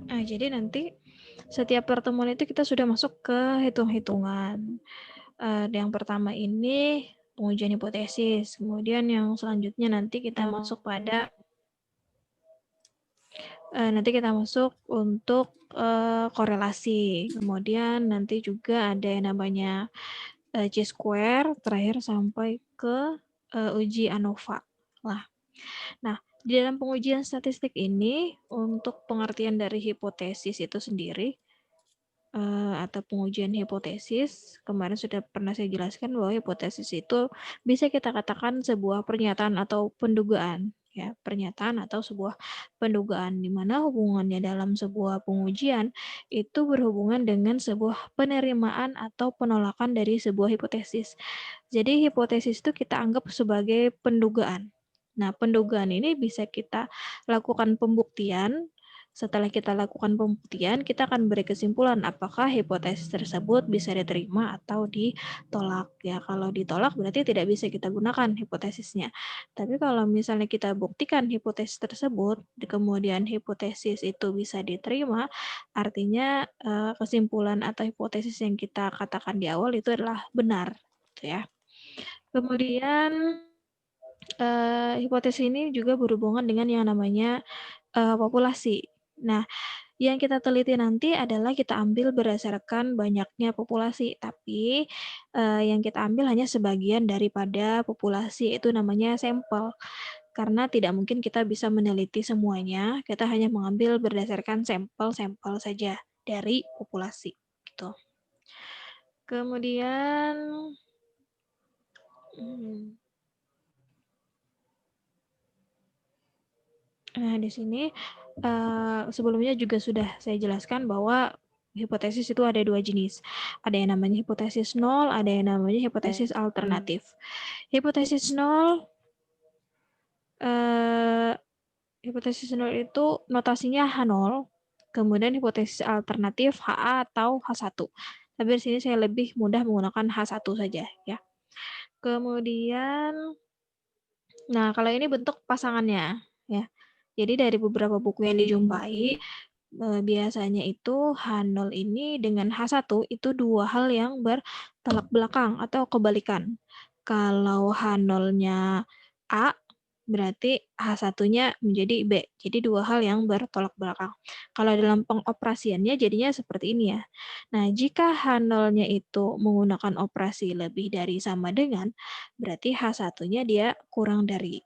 Nah, jadi nanti setiap pertemuan itu kita sudah masuk ke hitung-hitungan. Yang pertama ini pengujian hipotesis, kemudian yang selanjutnya nanti kita masuk pada untuk korelasi, kemudian nanti juga ada yang namanya Chi-square, terakhir sampai ke uji ANOVA. Nah, di dalam pengujian statistik ini, untuk pengertian dari hipotesis itu sendiri, atau pengujian hipotesis, kemarin sudah pernah saya jelaskan bahwa hipotesis itu bisa kita katakan sebuah pernyataan atau pendugaan, ya, pernyataan atau sebuah pendugaan, di mana hubungannya dalam sebuah pengujian itu berhubungan dengan sebuah penerimaan atau penolakan dari sebuah hipotesis. Jadi hipotesis itu kita anggap sebagai pendugaan. Nah, pendugaan ini bisa kita lakukan pembuktian. Setelah kita lakukan pembuktian, kita akan beri kesimpulan apakah hipotesis tersebut bisa diterima atau ditolak. Ya, kalau ditolak berarti tidak bisa kita gunakan hipotesisnya. Tapi kalau misalnya kita buktikan hipotesis tersebut, kemudian hipotesis itu bisa diterima, artinya kesimpulan atau hipotesis yang kita katakan di awal itu adalah benar, gitu ya. Kemudian hipotesis ini juga berhubungan dengan yang namanya populasi. Nah, yang kita teliti nanti adalah kita ambil berdasarkan banyaknya populasi, tapi yang kita ambil hanya sebagian daripada populasi, itu namanya sampel. Karena tidak mungkin kita bisa meneliti semuanya, kita hanya mengambil berdasarkan sampel-sampel saja dari populasi. Gitu. Kemudian, nah di sini sebelumnya juga sudah saya jelaskan bahwa hipotesis itu ada dua jenis. Ada yang namanya hipotesis nol, ada yang namanya hipotesis alternatif. Hipotesis nol, hipotesis nol itu notasinya H0, kemudian hipotesis alternatif HA atau H1. Tapi di sini saya lebih mudah menggunakan H1 saja, ya. Kemudian, nah kalau ini bentuk pasangannya, ya. Jadi dari beberapa buku yang dijumpai, biasanya itu H0 ini dengan H1 itu dua hal yang bertolak belakang atau kebalikan. Kalau H0-nya A, berarti H1-nya menjadi B. Jadi dua hal yang bertolak belakang. Kalau dalam pengoperasiannya jadinya seperti ini ya. Nah, jika H0-nya itu menggunakan operasi lebih dari sama dengan, berarti H1-nya dia kurang dari,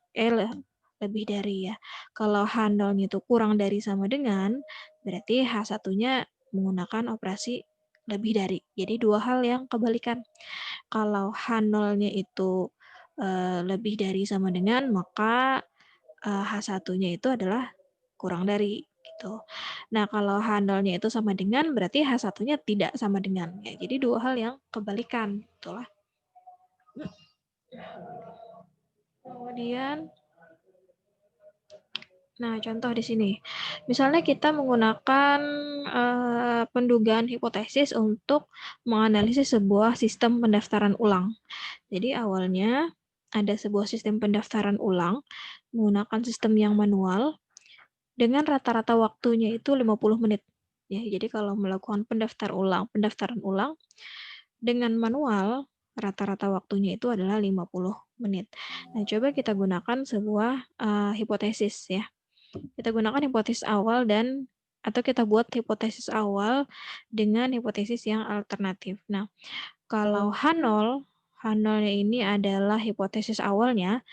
lebih dari ya. Kalau H0-nya itu kurang dari sama dengan, berarti H1-nya menggunakan operasi lebih dari. Jadi dua hal yang kebalikan. Kalau H0-nya itu lebih dari sama dengan, maka H1-nya itu adalah kurang dari gitu. Nah, kalau H0-nya itu sama dengan, berarti H1-nya tidak sama dengan. Ya, jadi dua hal yang kebalikan. Itulah. Kemudian, nah, contoh di sini. Misalnya kita menggunakan pendugaan hipotesis untuk menganalisis sebuah sistem pendaftaran ulang. Jadi awalnya ada sebuah sistem pendaftaran ulang menggunakan sistem yang manual dengan rata-rata waktunya itu 50 menit. Ya, jadi kalau melakukan pendaftaran ulang dengan manual, rata-rata waktunya itu adalah 50 menit. Nah, coba kita gunakan sebuah hipotesis ya. Kita gunakan hipotesis awal atau kita buat hipotesis awal dengan hipotesis yang alternatif. Nah, kalau H0-nya ini adalah hipotesis awalnya,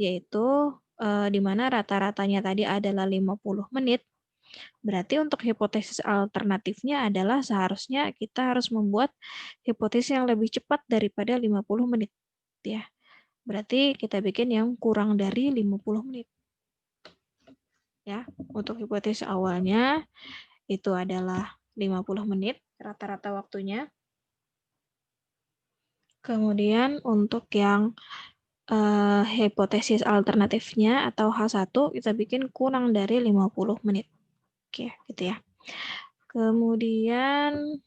yaitu di mana rata-ratanya tadi adalah 50 menit. Berarti untuk hipotesis alternatifnya adalah seharusnya kita harus membuat hipotesis yang lebih cepat daripada 50 menit. Ya. Berarti kita bikin yang kurang dari 50 menit. Ya, untuk hipotesis awalnya itu adalah 50 menit rata-rata waktunya. Kemudian untuk yang hipotesis alternatifnya atau H1 kita bikin kurang dari 50 menit. Oke, gitu ya. Kemudian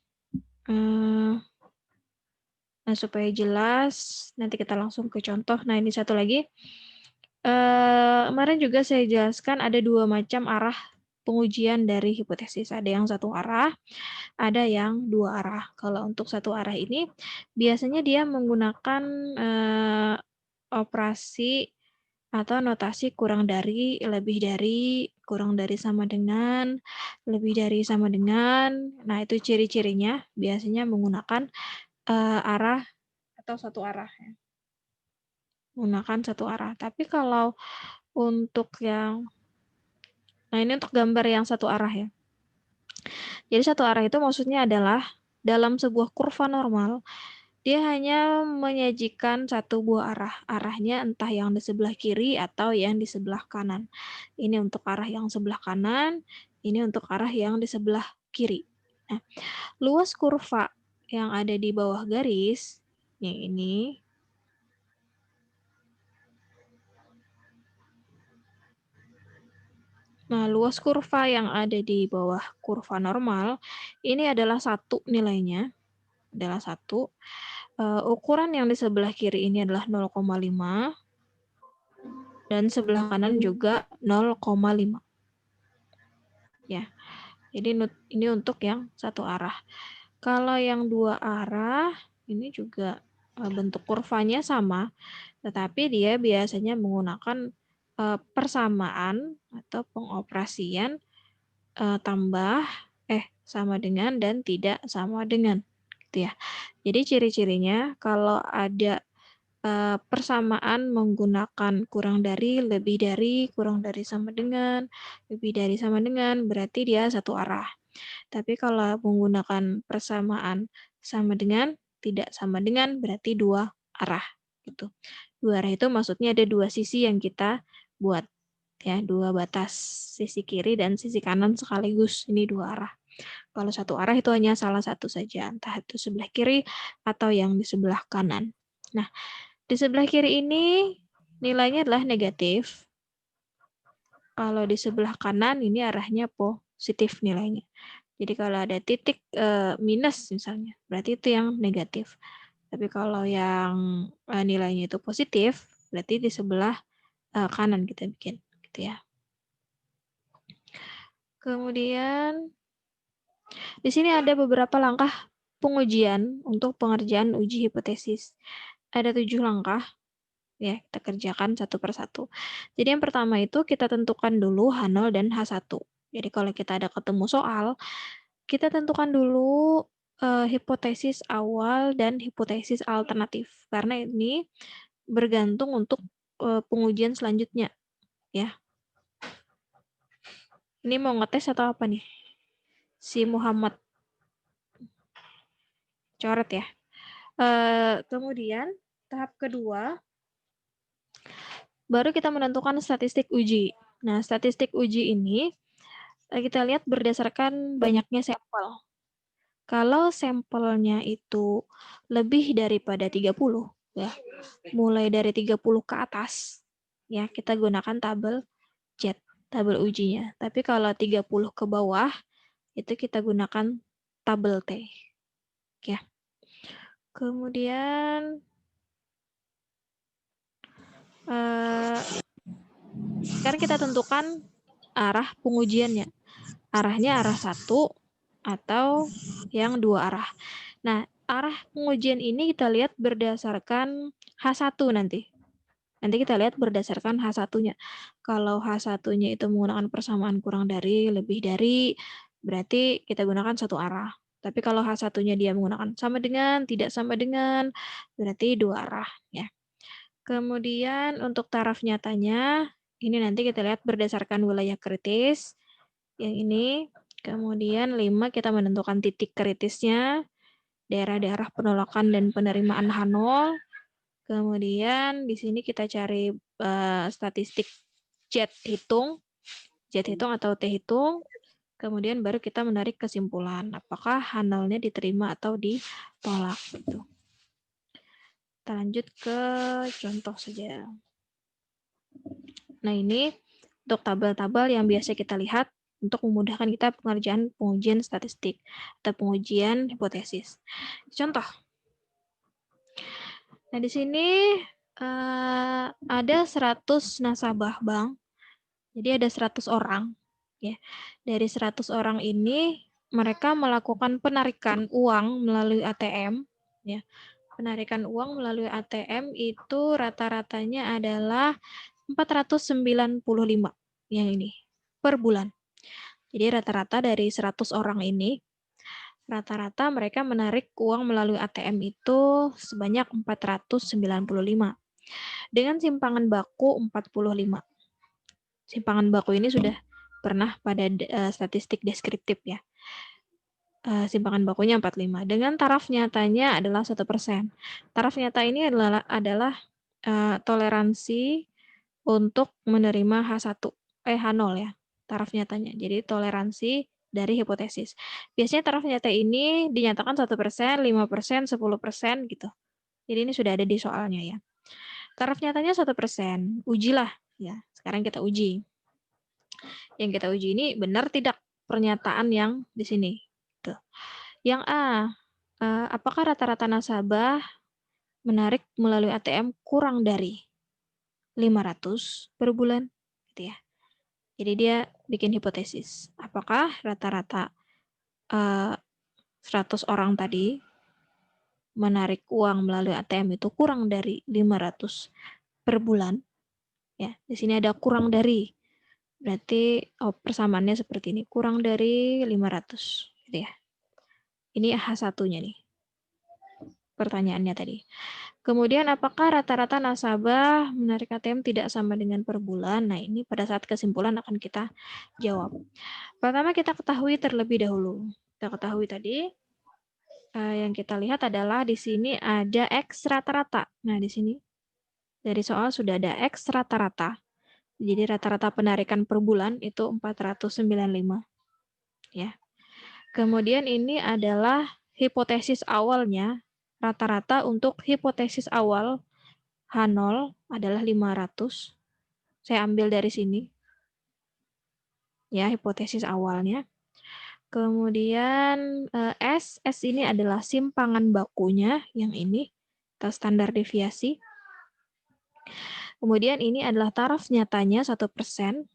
nah, supaya jelas, nanti kita langsung ke contoh. Nah, ini satu lagi. Kemarin juga saya jelaskan ada dua macam arah pengujian dari hipotesis. Ada yang satu arah, ada yang dua arah. Kalau untuk satu arah ini, biasanya dia menggunakan operasi atau notasi kurang dari, lebih dari, kurang dari sama dengan, lebih dari sama dengan. Nah, itu ciri-cirinya biasanya menggunakan arah atau satu arah. Menggunakan satu arah. Tapi kalau untuk yang, nah ini untuk gambar yang satu arah ya. Jadi satu arah itu maksudnya adalah dalam sebuah kurva normal, dia hanya menyajikan satu buah arah. Arahnya entah yang di sebelah kiri atau yang di sebelah kanan. Ini untuk arah yang sebelah kanan, ini untuk arah yang di sebelah kiri. Nah, luas kurva yang ada di bawah garis, yang ini, nah, luas kurva yang ada di bawah kurva normal, ini adalah satu nilainya, adalah satu. Ukuran yang di sebelah kiri ini adalah 0,5 dan sebelah kanan juga 0,5. Ya, jadi ini untuk yang satu arah. Kalau yang dua arah, ini juga bentuk kurvanya sama, tetapi dia biasanya menggunakan persamaan atau pengoperasian tambah, sama dengan, dan tidak sama dengan. Gitu ya. Jadi ciri-cirinya kalau ada persamaan menggunakan kurang dari, lebih dari, kurang dari sama dengan, lebih dari sama dengan, berarti dia satu arah. Tapi kalau menggunakan persamaan sama dengan, tidak sama dengan, berarti dua arah. Gitu. Dua arah itu maksudnya ada dua sisi yang kita buat. Ya, dua batas, sisi kiri dan sisi kanan sekaligus. Ini dua arah. Kalau satu arah itu hanya salah satu saja, entah itu sebelah kiri atau yang di sebelah kanan. Nah, di sebelah kiri ini nilainya adalah negatif. Kalau di sebelah kanan ini arahnya positif nilainya. Jadi kalau ada titik minus misalnya, berarti itu yang negatif. Tapi kalau yang nilainya itu positif, berarti di sebelah kanan kita bikin, gitu ya. Kemudian di sini ada beberapa langkah pengujian untuk pengerjaan uji hipotesis. Ada 7 langkah. Ya, kita kerjakan satu persatu. Jadi yang pertama itu kita tentukan dulu H0 dan H1. Jadi kalau kita ada ketemu soal, kita tentukan dulu hipotesis awal dan hipotesis alternatif. Karena ini bergantung untuk pengujian selanjutnya. Ya. Ini mau ngetes atau apa nih? Si Muhammad. Coret ya. Kemudian tahap kedua, baru kita menentukan statistik uji. Nah, statistik uji ini kita lihat berdasarkan banyaknya sampel. Kalau sampelnya itu lebih daripada 30, ya, mulai dari 30 ke atas, ya, kita gunakan tabel Z, tabel ujinya. Tapi kalau 30 ke bawah, itu kita gunakan tabel T. Ya. Kemudian sekarang kita tentukan arah pengujiannya. Arahnya arah satu atau yang dua arah. Nah, arah pengujian ini kita lihat berdasarkan H1 nanti. Nanti kita lihat berdasarkan H1-nya. Kalau H1-nya itu menggunakan persamaan kurang dari, lebih dari, berarti kita gunakan satu arah. Tapi kalau H1-nya dia menggunakan sama dengan, tidak sama dengan, berarti dua arah. Ya. Kemudian untuk taraf nyatanya, ini nanti kita lihat berdasarkan wilayah kritis. Yang ini, kemudian 5 kita menentukan titik kritisnya, daerah-daerah penolakan dan penerimaan H0. Kemudian di sini kita cari statistik Z hitung atau T hitung. Kemudian baru kita menarik kesimpulan apakah H0-nya diterima atau ditolak. Gitu. Kita lanjut ke contoh saja. Nah, ini untuk tabel-tabel yang biasa kita lihat untuk memudahkan kita pengerjaan pengujian statistik atau pengujian hipotesis. Contoh. Nah, di sini ada 100 nasabah bank. Jadi ada 100 orang. Ya, dari 100 orang ini mereka melakukan penarikan uang melalui ATM. Ya, penarikan uang melalui ATM itu rata-ratanya adalah 495 yang ini per bulan. Jadi rata-rata dari 100 orang ini, rata-rata mereka menarik uang melalui ATM itu sebanyak 495 dengan simpangan baku 45. Simpangan baku ini sudah pernah pada statistik deskriptif ya. Simpangan bakunya 45. Dengan taraf nyatanya adalah 1%. Taraf nyata ini adalah toleransi untuk menerima H0 ya, taraf nyatanya. Jadi toleransi dari hipotesis. Biasanya taraf nyata ini dinyatakan 1%, 5%, 10% gitu. Jadi ini sudah ada di soalnya ya. Taraf nyatanya 1%, ujilah ya. Sekarang kita uji. Yang kita uji ini benar tidak pernyataan yang di sini. Tuh. Yang A, apakah rata-rata nasabah menarik melalui ATM kurang dari 500 per bulan? Gitu ya. Jadi dia bikin hipotesis. Apakah rata-rata 100 orang tadi menarik uang melalui ATM itu kurang dari 500 per bulan? Ya, di sini ada kurang dari. Berarti persamaannya seperti ini, kurang dari 500 gitu ya. Ini H1-nya nih. Pertanyaannya tadi. Kemudian apakah rata-rata nasabah menarik ATM tidak sama dengan per bulan? Nah, ini pada saat kesimpulan akan kita jawab. Pertama kita ketahui terlebih dahulu. Kita ketahui tadi yang kita lihat adalah di sini ada X rata-rata. Nah, di sini dari soal sudah ada X rata-rata. Jadi rata-rata penarikan per bulan itu 495 ya. Kemudian ini adalah hipotesis awalnya. Rata-rata untuk hipotesis awal H0 adalah 500. Saya ambil dari sini. Ya, hipotesis awalnya. Kemudian S ini adalah simpangan bakunya yang ini atau standar deviasi. Kemudian ini adalah taraf nyatanya 1%.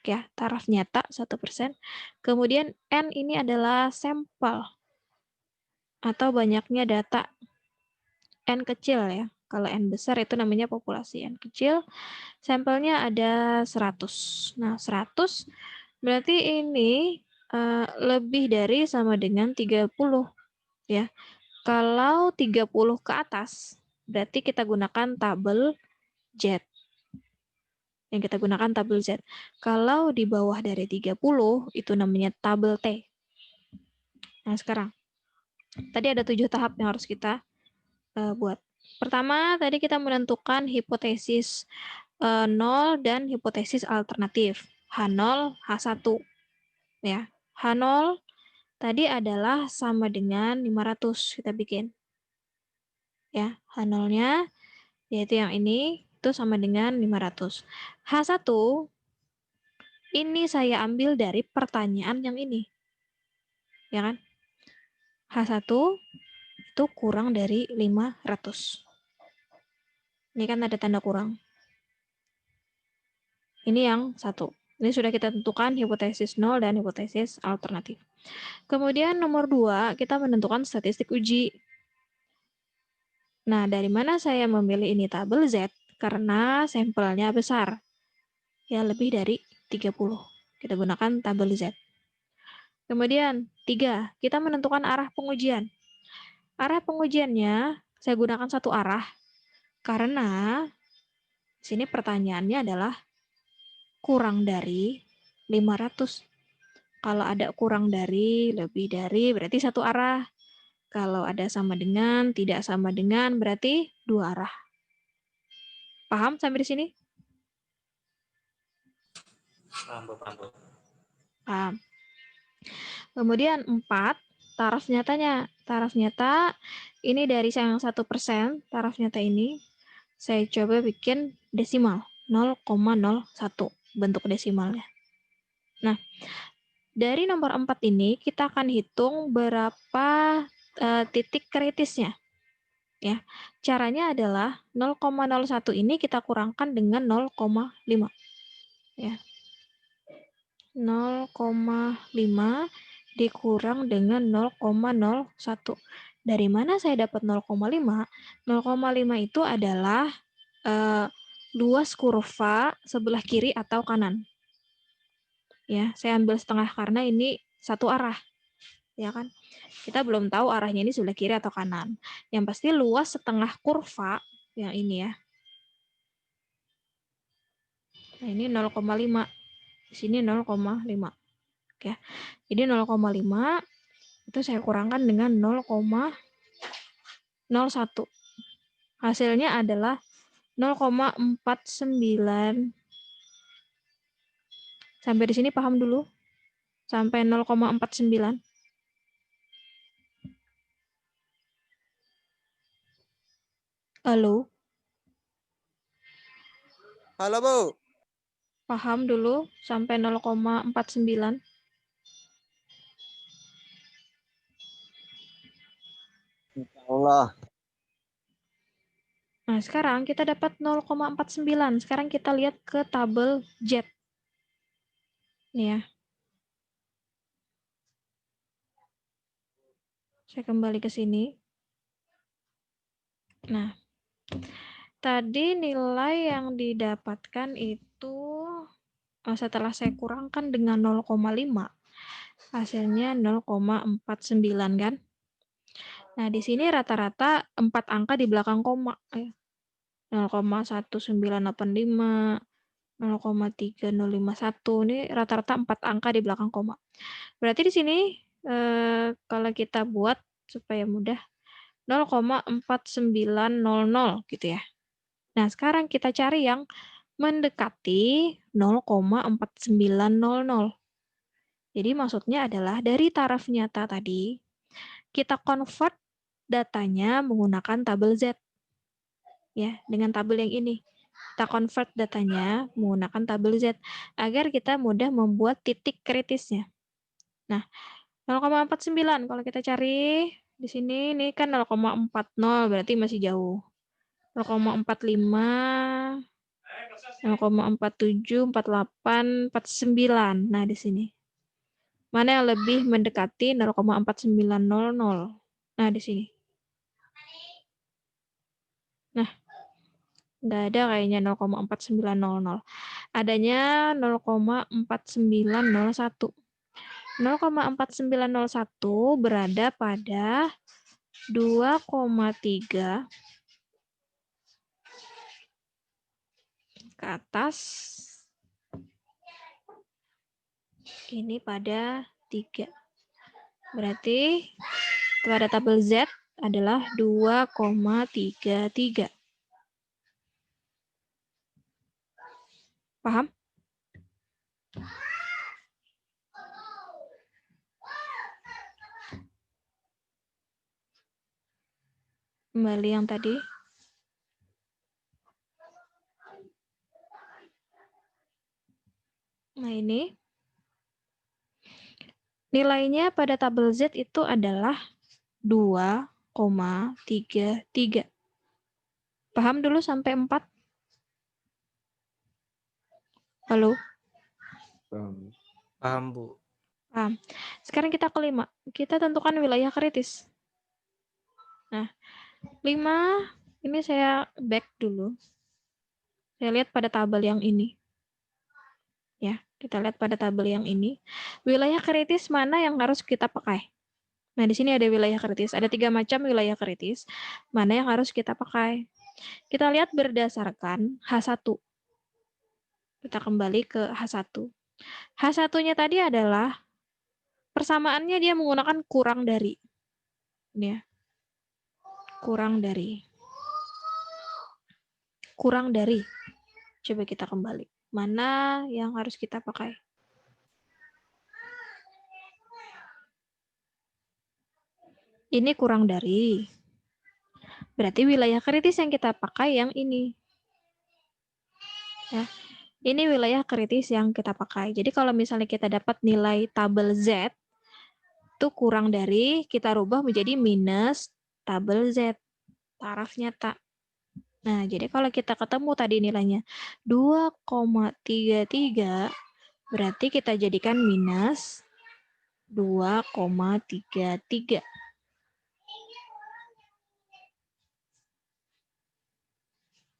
Ya, taraf nyata 1%. Kemudian N ini adalah sampel atau banyaknya data. N kecil ya. Kalau N besar itu namanya populasi. N kecil, sampelnya ada 100. Nah, 100 berarti ini lebih dari sama dengan 30 ya. Kalau 30 ke atas, berarti kita gunakan tabel Z. Yang kita gunakan tabel Z. Kalau di bawah dari 30, itu namanya tabel T. Nah, sekarang. Tadi ada 7 tahap yang harus kita buat. Pertama, tadi kita menentukan hipotesis 0 dan hipotesis alternatif. H0, H1. Ya. H0 tadi adalah sama dengan 500 kita bikin. Ya, H0-nya yaitu yang ini itu sama dengan 500. H1 ini saya ambil dari pertanyaan yang ini. Ya kan? H1 itu kurang dari 500. Ini kan ada tanda kurang. Ini yang satu. Ini sudah kita tentukan hipotesis 0 dan hipotesis alternatif. Kemudian nomor 2, kita menentukan statistik uji. Nah, dari mana saya memilih ini tabel Z? Karena sampelnya besar. Ya, lebih dari 30. Kita gunakan tabel Z. Kemudian, 3, kita menentukan arah pengujian. Arah pengujiannya, saya gunakan satu arah. Karena, sini pertanyaannya adalah kurang dari 500. Kalau ada kurang dari, lebih dari, berarti satu arah. Kalau ada sama dengan, tidak sama dengan, berarti dua arah. Paham sampai di sini? Paham. Kemudian 4, taraf nyatanya. Taraf nyata, ini dari yang 1%, taraf nyata ini, saya coba bikin desimal, 0,01 bentuk desimalnya. Nah, dari nomor 4 ini, kita akan hitung berapa titik kritisnya. Ya, caranya adalah 0,01 ini kita kurangkan dengan 0,5. Ya. 0,5 dikurang dengan 0,01. Dari mana saya dapat 0,5? 0,5 itu adalah luas kurva sebelah kiri atau kanan. Ya, saya ambil setengah karena ini satu arah, ya kan? Kita belum tahu arahnya ini sebelah kiri atau kanan. Yang pasti luas setengah kurva yang ini ya. Nah, ini 0,5. Di sini 0,5. Oke. Jadi 0,5 itu saya kurangkan dengan 0,01. Hasilnya adalah 0,49. Sampai di sini paham dulu? Sampai 0,49. Halo? Halo, Bu. Paham dulu sampai 0,49? Allah. Nah, sekarang kita dapat 0,49. Sekarang kita lihat ke tabel Z. Nih ya. Saya kembali ke sini. Nah, tadi nilai yang didapatkan itu setelah saya kurangkan dengan 0,5, hasilnya 0,49 kan? Nah, di sini rata-rata 4 angka di belakang koma. 0,1985, 0,3051. Ini rata-rata 4 angka di belakang koma. Berarti di sini kalau kita buat supaya mudah 0,4900 gitu ya. Nah, sekarang kita cari yang mendekati 0,4900. Jadi maksudnya adalah dari taraf nyata tadi, kita convert datanya menggunakan tabel Z. Ya, dengan tabel yang ini. Kita convert datanya menggunakan tabel Z agar kita mudah membuat titik kritisnya. Nah, 0,49 kalau kita cari di sini ini kan 0,40 berarti masih jauh. 0,45, 0,47, 48, 49. Nah, di sini. Mana yang lebih mendekati 0,4900? Nah, di sini. Nah, nggak ada kayaknya 0,4900. Adanya 0,4901. 0,4901 berada pada 2,3 ke atas. Ini pada 3. Berarti pada tabel Z adalah 2,33. Paham? Kembali yang tadi. Nah, ini. Nilainya pada tabel Z itu adalah 2,33. Paham dulu sampai 4? Halo? Paham, Bu. Paham. Sekarang kita ke 5. Kita tentukan wilayah kritis. Nah, 5, ini saya back dulu. Saya lihat pada tabel yang ini. Ya, kita lihat pada tabel yang ini. Wilayah kritis mana yang harus kita pakai? Nah, di sini ada wilayah kritis. Ada 3 macam wilayah kritis. Mana yang harus kita pakai? Kita lihat berdasarkan H1. Kita kembali ke H1. H1-nya tadi adalah persamaannya dia menggunakan kurang dari. Ini ya. Kurang dari. Kurang dari. Coba kita kembali. Mana yang harus kita pakai? Ini kurang dari. Berarti wilayah kritis yang kita pakai yang ini. Ya. Ini wilayah kritis yang kita pakai. Jadi kalau misalnya kita dapat nilai tabel Z, itu kurang dari, kita rubah menjadi minus tabel Z. Taraf nyata. Nah, jadi kalau kita ketemu tadi nilainya 2,33, Berarti kita jadikan minus 2,33.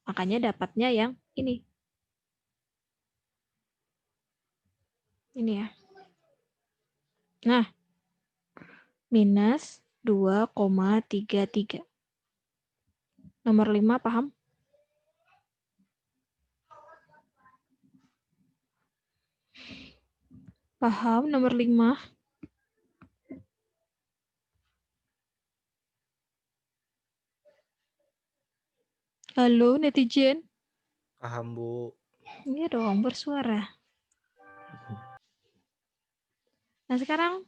Makanya dapatnya yang ini. Ini ya. Nah, minus 2,33. Nomor 5 paham? Paham nomor 5? Halo netizen? Paham, Bu. Iya dong, bersuara. Nah, sekarang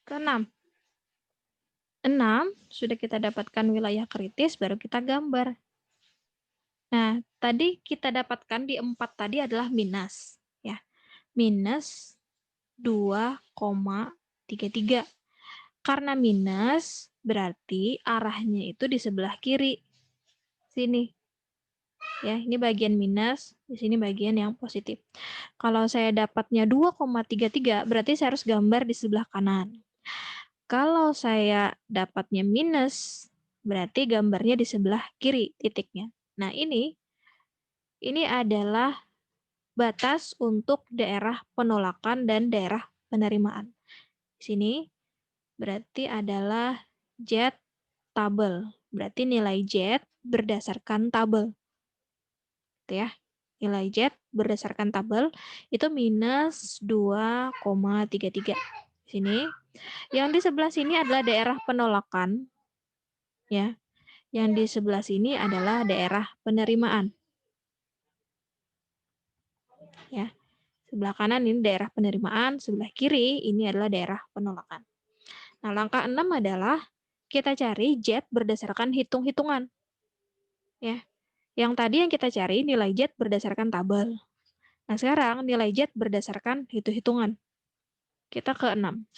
ke-6. 6 sudah kita dapatkan wilayah kritis, baru kita gambar. Nah, tadi kita dapatkan di 4 tadi adalah minus. Ya, minus 2,33. Karena minus, berarti arahnya itu di sebelah kiri. Sini. Ya, ini bagian minus, di sini bagian yang positif. Kalau saya dapatnya 2,33, berarti saya harus gambar di sebelah kanan. Kalau saya dapatnya minus, berarti gambarnya di sebelah kiri titiknya. Nah, ini adalah batas untuk daerah penolakan dan daerah penerimaan. Di sini berarti adalah Z tabel. Berarti nilai Z berdasarkan tabel. Gitu ya. Nilai Z berdasarkan tabel itu minus 2,33. Sini. Yang di sebelah sini adalah daerah penolakan. Ya. Yang di sebelah sini adalah daerah penerimaan. Ya. Sebelah kanan ini daerah penerimaan, sebelah kiri ini adalah daerah penolakan. Nah, langkah 6 adalah kita cari Z berdasarkan hitung-hitungan. Ya. Yang tadi yang kita cari nilai Z berdasarkan tabel. Nah, sekarang nilai Z berdasarkan hitung-hitungan. Kita ke 6.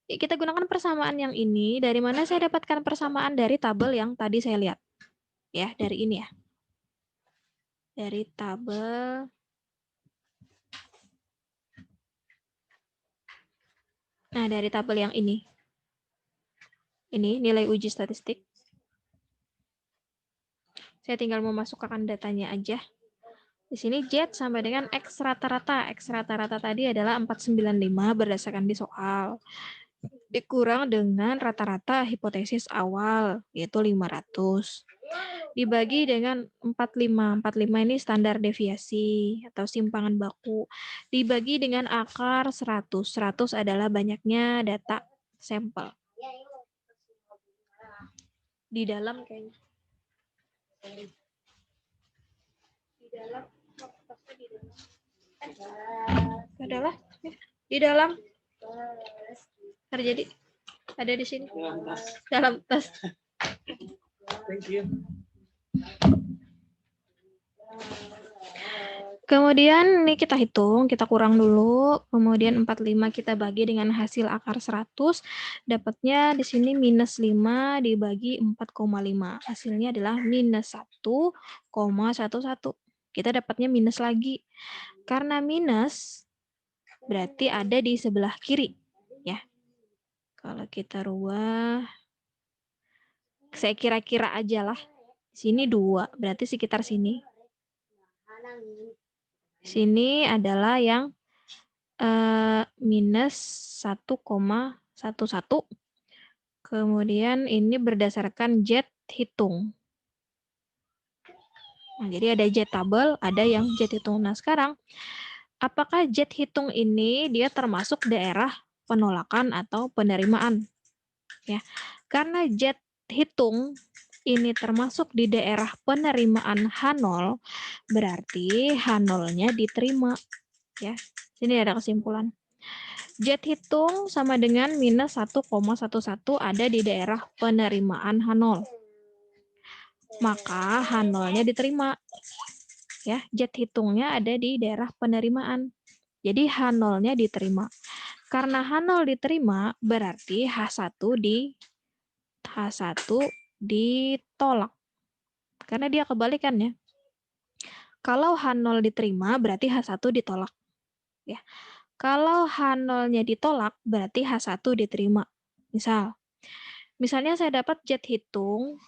Kita gunakan persamaan yang ini. Dari mana saya dapatkan persamaan? Dari tabel yang tadi saya lihat. Ya, dari ini ya. Dari tabel. Nah, dari tabel yang ini. Ini nilai uji statistik. Saya tinggal memasukkan datanya aja. Di sini Z sama dengan X rata-rata. X rata-rata tadi adalah 495 berdasarkan di soal. Dikurang dengan rata-rata hipotesis awal, yaitu 500. Dibagi dengan 45. 45 ini standar deviasi atau simpangan baku. Dibagi dengan akar 100. 100 adalah banyaknya data sampel. Di dalam kayaknya. Di dalam. Adalah di dalam terjadi ada di sini dalam tas. Thank you. Kemudian ini kita hitung, kita kurang dulu. Kemudian 45 kita bagi dengan hasil akar 100. Dapatnya di sini minus 5 dibagi 4,5. Hasilnya adalah minus 1,11. Kita dapatnya minus lagi. Karena minus, berarti ada di sebelah kiri. Ya. Kalau kita rubah, saya kira-kira aja lah. Sini 2, berarti sekitar sini. Sini adalah yang minus 1,11. Kemudian ini berdasarkan Z hitung. Nah, jadi ada Z tabel, ada yang Z hitung. Nah, sekarang apakah Z hitung ini dia termasuk daerah penolakan atau penerimaan? Ya. Karena Z hitung ini termasuk di daerah penerimaan H0, berarti H0-nya diterima. Ya, sini ada kesimpulan. Z hitung sama dengan minus 1,11 ada di daerah penerimaan H0. Maka H0-nya diterima. Ya, Z hitungnya ada di daerah penerimaan. Jadi H0-nya diterima. Karena H0 diterima, berarti H1 ditolak. Karena dia kebalikannya. Kalau H0 diterima, berarti H1 ditolak. Ya. Kalau H0-nya ditolak, berarti H1 diterima. Misalnya saya dapat jet hitung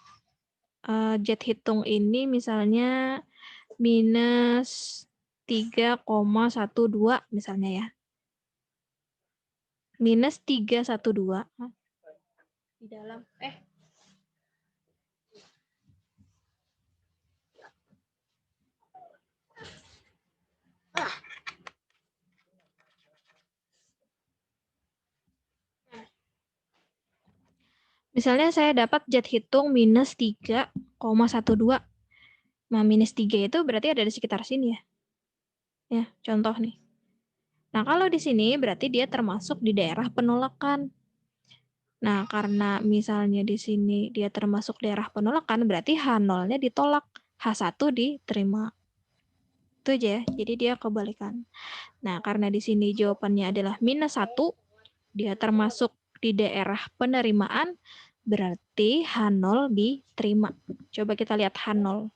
ini misalnya minus 3,12 misalnya ya. Minus 312. Di dalam, misalnya saya dapat jet hitung minus 3,12. Nah, minus 3 itu berarti ada di sekitar sini ya. Ya, contoh nih. Nah, kalau di sini berarti dia termasuk di daerah penolakan. Nah, karena misalnya di sini dia termasuk daerah penolakan, berarti H0-nya ditolak, H1 diterima. Itu aja ya, jadi dia kebalikan. Nah, karena di sini jawabannya adalah minus 1, dia termasuk di daerah penerimaan, berarti H0 diterima. Coba kita lihat H0.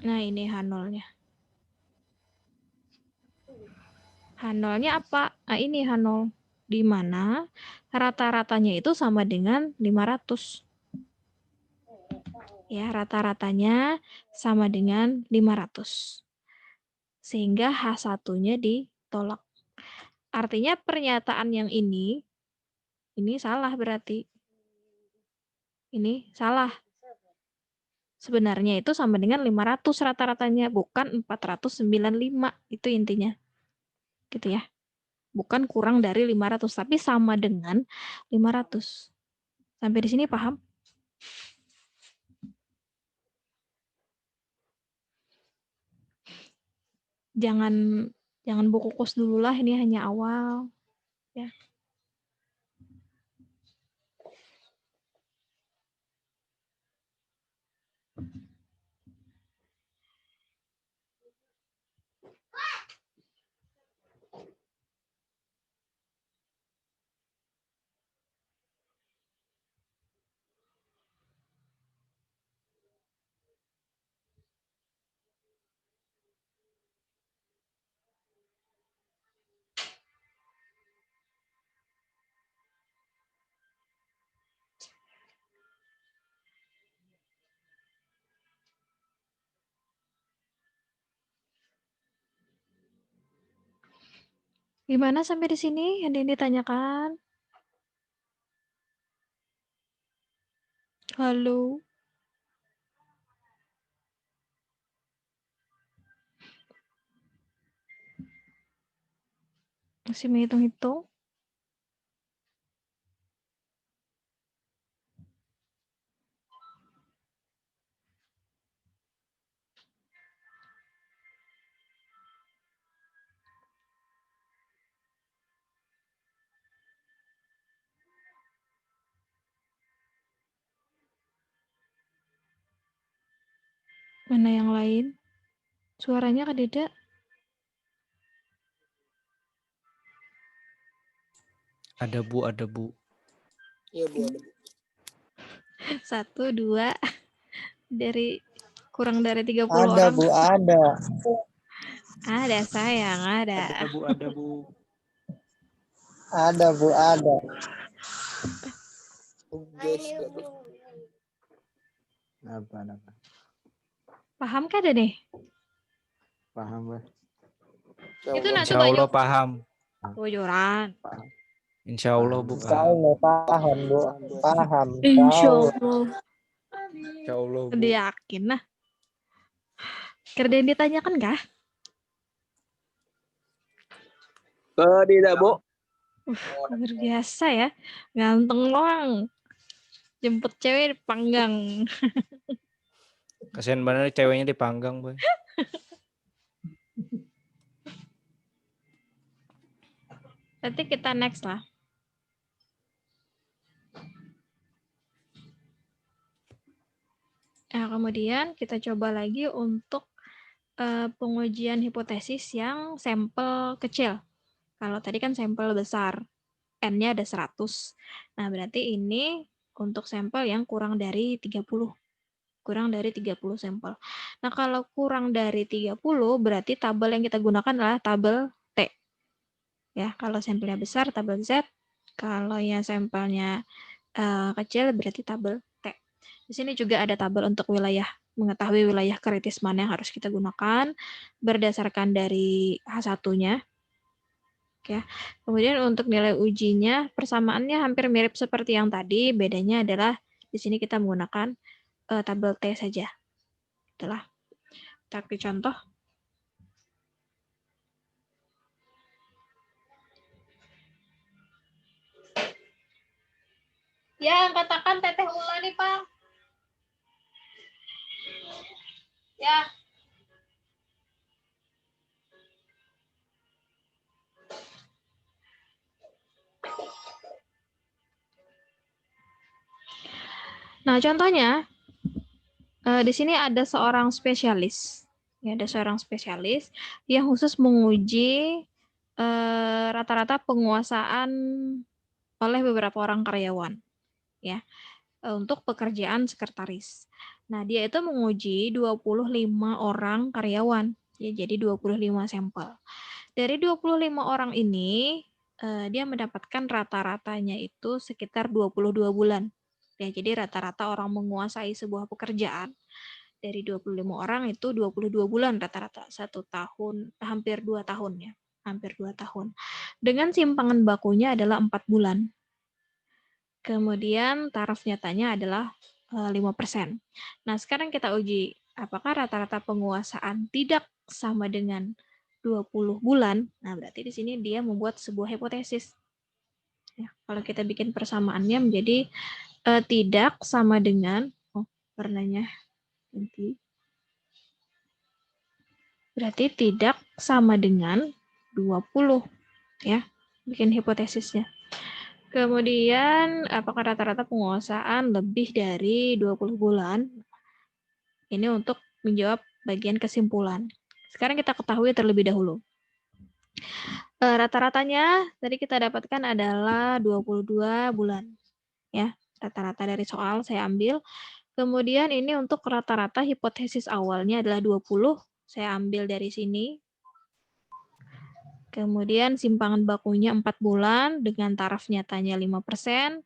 Nah, ini H0-nya. H0-nya apa? Nah, ini H0. Di mana rata-ratanya itu sama dengan 500. Ya, rata-ratanya sama dengan 500. Sehingga H1-nya ditolak. Artinya pernyataan yang ini salah berarti. Ini salah. Sebenarnya itu sama dengan 500 rata-ratanya, bukan 495. Itu intinya. Gitu ya. Bukan kurang dari 500, tapi sama dengan 500. Sampai di sini paham? Jangan buku kos dulu lah, ini hanya awal. Ya. Gimana sampai di sini? Ada yang ditanyakan? Halo? Masih menghitung-hitung? Mana yang lain? Suaranya kededa? Ada Bu, ada Bu. Iya Bu, ada Bu. 1, 2, dari kurang dari 30 Ada orang. Bu, ada. Ada sayang, ada. Ada Bu, ada Bu. Ada Bu, ada. Apa? Paham kan ada nih? Paham Bu. Itu nak Insya tuh Allah banyak paham. bocoran. Insya Allah Bu Insya paham. Allah paham Bu, paham. Insya Allah. Insya Allah Bu. Dia yakin lah. Kerja yang ditanyakan kah? Tidak Bu. Luar biasa ya. Ganteng doang. Jemput cewek dipanggang. Kasian banget ceweknya dipanggang Boy. Nanti kita next lah. Nah, kemudian kita coba lagi untuk pengujian hipotesis yang sampel kecil. Kalau tadi kan sampel besar, N-nya ada 100. Nah, berarti ini untuk sampel yang kurang dari 30. kurang dari 30 sampel. Nah, kalau kurang dari 30 berarti tabel yang kita gunakan adalah tabel T. Ya, kalau sampelnya besar tabel Z, kalau yang sampelnya kecil berarti tabel T. Di sini juga ada tabel untuk wilayah, mengetahui wilayah kritis mana yang harus kita gunakan berdasarkan dari H1-nya. Ya. Kemudian untuk nilai ujinya persamaannya hampir mirip seperti yang tadi, bedanya adalah di sini kita menggunakan tabel T saja. Itulah. Kita beri contoh. Ya, katakan teteh Ula nih, Pak. Ya. Nah, contohnya di sini ada seorang spesialis. Ya, ada seorang spesialis yang khusus menguji rata-rata penguasaan oleh beberapa orang karyawan, ya, untuk pekerjaan sekretaris. Nah, dia itu menguji 25 orang karyawan, ya, jadi 25 sampel. Dari 25 orang ini, dia mendapatkan rata-ratanya itu sekitar 22 bulan. Ya, jadi rata-rata orang menguasai sebuah pekerjaan dari 25 orang itu 22 bulan rata-rata, 1 tahun, hampir 2 tahun ya, hampir 2 tahun. Dengan simpangan bakunya adalah 4 bulan. Kemudian taraf nyatanya adalah 5%. Nah, sekarang kita uji apakah rata-rata penguasaan tidak sama dengan 20 bulan. Nah, berarti di sini dia membuat sebuah hipotesis. Ya, kalau kita bikin persamaannya menjadi tidak sama dengan warnanya ganti. Berarti tidak sama dengan 20 ya. Bikin hipotesisnya. Kemudian, apakah rata-rata penguasaan lebih dari 20 bulan? Ini untuk menjawab bagian kesimpulan. Sekarang kita ketahui terlebih dahulu. Rata-ratanya tadi kita dapatkan adalah 22 bulan. Ya, rata-rata dari soal saya ambil. Kemudian ini untuk rata-rata hipotesis awalnya adalah 20. Saya ambil dari sini. Kemudian simpangan bakunya 4 bulan dengan taraf nyatanya 5%.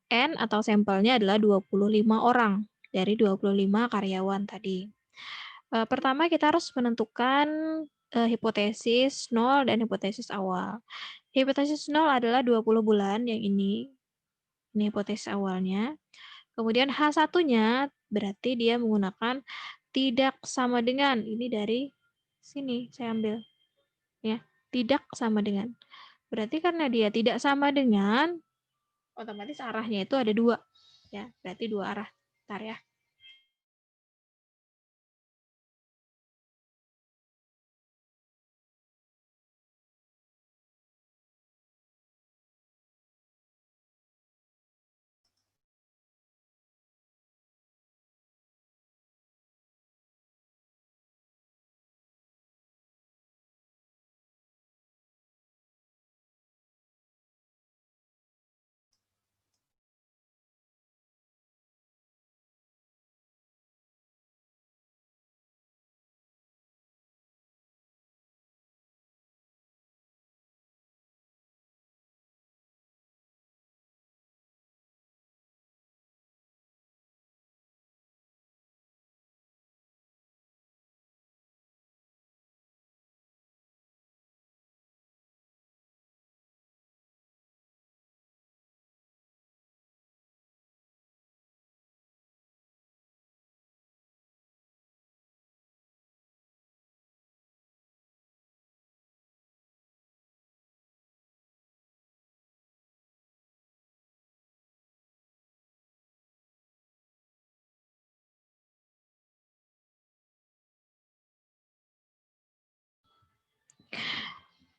N atau sampelnya adalah 25 orang dari 25 karyawan tadi. Pertama kita harus menentukan hipotesis 0 dan hipotesis awal. Hipotesis 0 adalah 20 bulan yang ini hipotesis awalnya. Kemudian H1-nya berarti dia menggunakan tidak sama dengan, ini dari sini saya ambil. Ya, tidak sama dengan. Berarti karena dia tidak sama dengan, otomatis arahnya itu ada 2. Ya, berarti 2 arah. Bentar ya.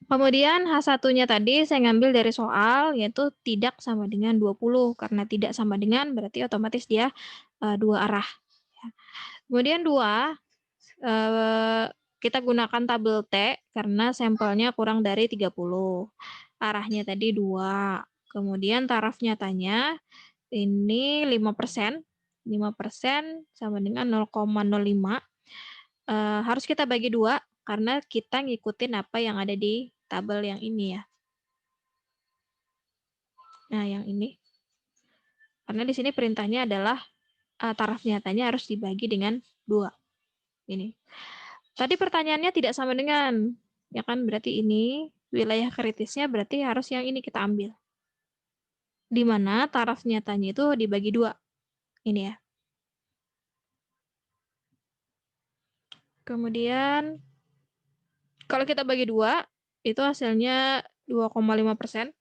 Kemudian H1-nya tadi saya ngambil dari soal, yaitu tidak sama dengan 20. Karena tidak sama dengan berarti otomatis dia 2 arah. Kemudian 2, kita gunakan tabel T karena sampelnya kurang dari 30. Arahnya tadi 2. Kemudian taraf nyatanya ini 5%. 5% sama dengan 0,05. Harus kita bagi 2 karena kita ngikutin apa yang ada di tabel yang ini ya. Nah, yang ini. Karena di sini perintahnya adalah taraf nyatanya harus dibagi dengan 2. Ini. Tadi pertanyaannya tidak sama dengan, ya kan, berarti ini wilayah kritisnya berarti harus yang ini kita ambil. Di mana taraf nyatanya itu dibagi 2. Ini ya. Kemudian, kalau kita bagi 2, itu hasilnya 2,5%.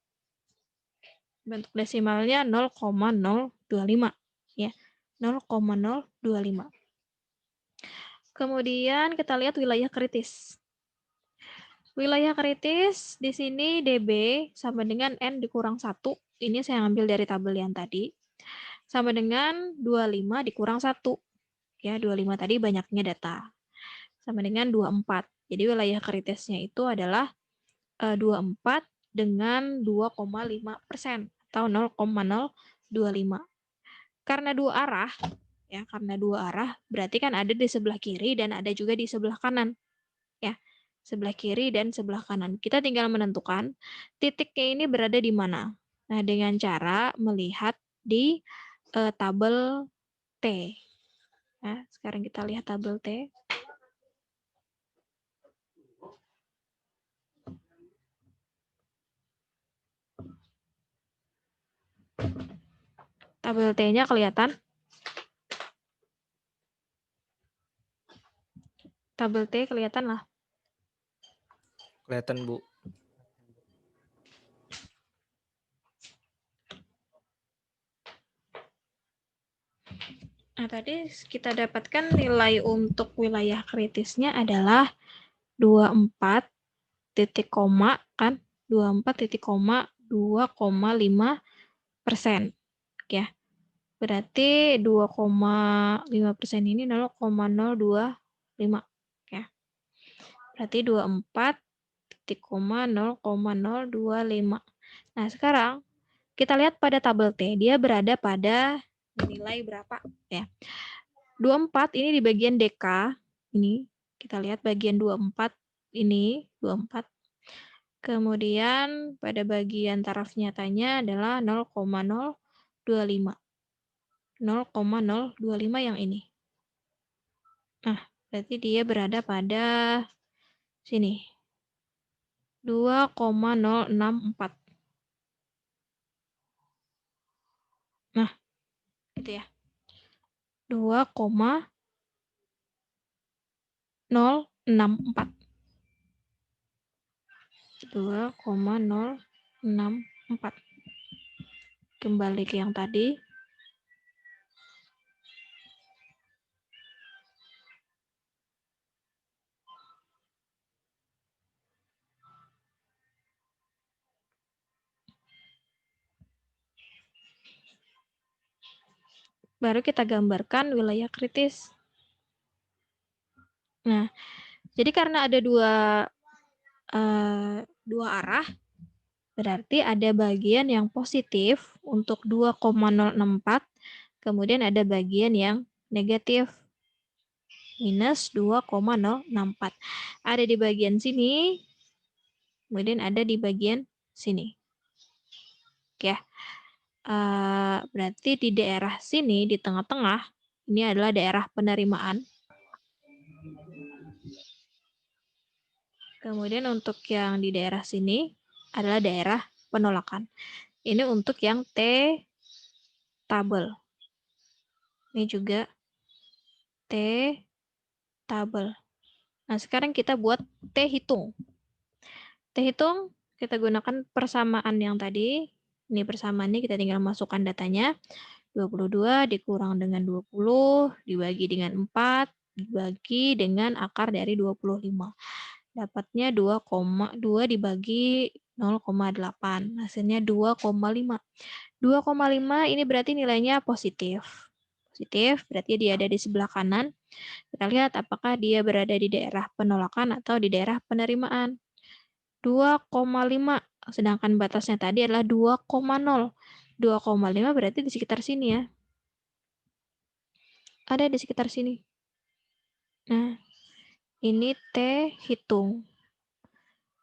Bentuk desimalnya 0,025. Ya, 0,025. Kemudian kita lihat wilayah kritis. Wilayah kritis di sini DB sama dengan N dikurang 1. Ini saya ambil dari tabel yang tadi. Sama dengan 25 dikurang 1. Ya, 25 tadi banyaknya data. Sama dengan 24. Jadi wilayah kritisnya itu adalah 24 dengan 2,5% atau 0,025. Karena dua arah, ya, karena dua arah berarti kan ada di sebelah kiri dan ada juga di sebelah kanan. Ya, sebelah kiri dan sebelah kanan. Kita tinggal menentukan titiknya ini berada di mana. Nah, dengan cara melihat di tabel T. Nah, sekarang kita lihat tabel T. Tabel T-nya kelihatan? Tabel T kelihatan lah. Kelihatan, Bu. Nah, tadi kita dapatkan nilai untuk wilayah kritisnya adalah 24 titik koma, kan? 24 titik koma 2,5%. Ya. Berarti 2,5% ini 0,025. Ya. Berarti 24 titik koma 0,025. Nah, sekarang kita lihat pada tabel T, dia berada pada nilai berapa ya. 24 ini di bagian DK, ini kita lihat bagian 24 ini 24. Kemudian pada bagian taraf nyatanya adalah 0,025. 0,025 yang ini. Nah, berarti dia berada pada sini. 2,064. Nah, gitu ya. 2,064. 2,064. Kembali ke yang tadi. Baru kita gambarkan wilayah kritis. Nah, jadi karena ada dua arah, berarti ada bagian yang positif untuk 2,064, kemudian ada bagian yang negatif minus 2,064. Ada di bagian sini, kemudian ada di bagian sini. Oke. Berarti di daerah sini, di tengah-tengah, ini adalah daerah penerimaan. Kemudian untuk yang di daerah sini adalah daerah penolakan. Ini untuk yang T tabel. Ini juga T tabel. Nah, sekarang kita buat T hitung. T hitung, kita gunakan persamaan yang tadi. Ini persamaannya kita tinggal masukkan datanya. 22 dikurang dengan 20, dibagi dengan 4, dibagi dengan akar dari 25. Dapatnya 2,2 dibagi 0,8. Hasilnya 2,5. 2,5 ini berarti nilainya positif. Positif berarti dia ada di sebelah kanan. Kita lihat apakah dia berada di daerah penolakan atau di daerah penerimaan. 2,5. Sedangkan batasnya tadi adalah 2,0. 2,5 berarti di sekitar sini ya. Ada di sekitar sini. Nah, ini T hitung.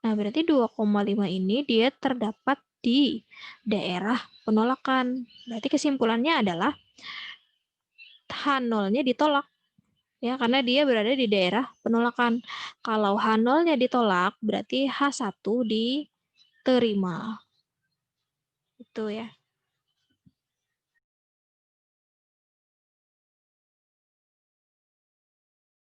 Nah, berarti 2,5 ini dia terdapat di daerah penolakan. Berarti kesimpulannya adalah H0-nya ditolak. Ya, karena dia berada di daerah penolakan. Kalau H0-nya ditolak, berarti H1 diterima. Itu ya.